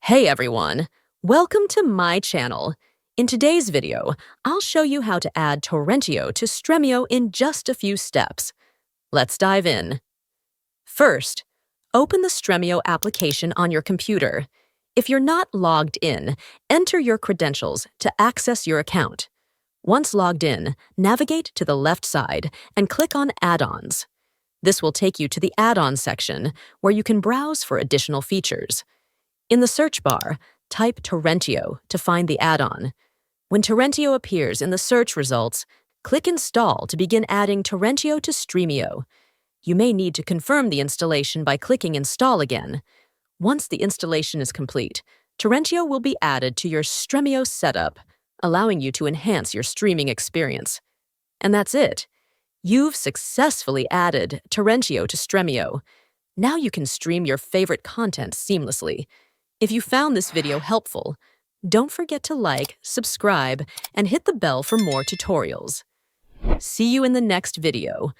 Hey everyone, welcome to my channel. In today's video, I'll show you how to add Torrentio to Stremio in just a few steps. Let's dive in. First, open the Stremio application on your computer. If you're not logged in, enter your credentials to access your account. Once logged in, navigate to the left side and click on Add-ons. This will take you to the Add-ons section where you can browse for additional features. In the search bar, type Torrentio to find the add-on. When Torrentio appears in the search results, click Install to begin adding Torrentio to Stremio. You may need to confirm the installation by clicking Install again. Once the installation is complete, Torrentio will be added to your Stremio setup, allowing you to enhance your streaming experience. And that's it. You've successfully added Torrentio to Stremio. Now you can stream your favorite content seamlessly. If you found this video helpful, don't forget to like, subscribe, and hit the bell for more tutorials. See you in the next video.